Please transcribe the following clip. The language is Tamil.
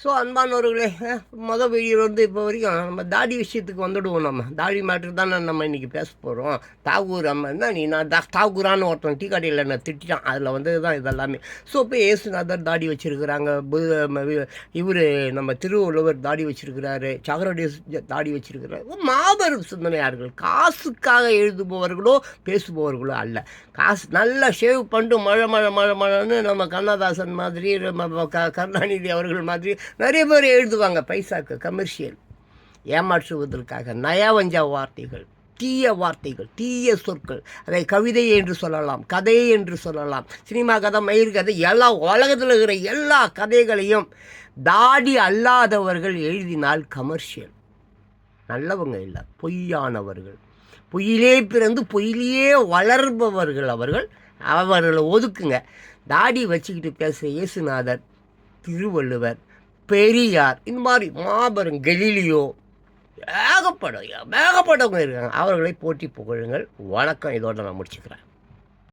ஸோ அன்பானவர்களே, மொதல் வீடியோலேருந்து இப்போ வரைக்கும் நம்ம தாடி விஷயத்துக்கு வந்துடுவோம். நம்ம தாடி மேட்ரு தானே நம்ம இன்றைக்கி பேச போகிறோம். தாகூர் நம்ம என்ன நீ நான் தாகூரான்னு ஒருத்தன் டீ கடையில் என்ன திட்டான். அதில் வந்து தான் இதெல்லாமே. ஸோ இப்போ ஏசுநாதர் தாடி வச்சுருக்கிறாங்க. இவர் நம்ம திருவள்ளுவர் தாடி வச்சுருக்கிறாரு. சகரடேஸ் தாடி வச்சுருக்கிறாரு. மாபெரும் சிந்தனையார்கள். காசுக்காக எழுதுபவர்களோ பேசுபவர்களோ அல்ல. காசு நல்லா ஷேவ் பண்ணிட்டு மழைன்னு நம்ம கண்ணதாசன் மாதிரி, நம்ம கருணாநிதி அவர்கள் மாதிரி நிறைய பேர் எழுதுவாங்க. பைசாக்கு, கமர்ஷியல் ஏமாற்றுவதற்காக நயவஞ்ச வார்த்தைகள், தீய வார்த்தைகள், தீய சொற்கள். அதை கவிதை என்று சொல்லலாம், கதை என்று சொல்லலாம், சினிமா கதை, மயிர் கதை, எல்லா உலகத்தில் இருக்கிற எல்லா கதைகளையும் தாடி அல்லாதவர்கள் எழுதினால் கமர்ஷியல். நல்லவங்க இல்லை, பொய்யானவர்கள், பொய்யிலே பிறந்து பொய்யிலேயே வளர்பவர்கள் அவர்களை ஒதுக்குங்க. தாடி வச்சுக்கிட்டு பேசுகிற இயேசுநாதர், திருவள்ளுவர், பெரியார், இந்த மாதிரி மாபெரும் கலீலியோ ஏகப்பட்டவங்க இருக்காங்க. அவர்களை போற்றி புகழுங்கள். வணக்கம். இதோடு நான் முடிச்சுக்கிறேன்.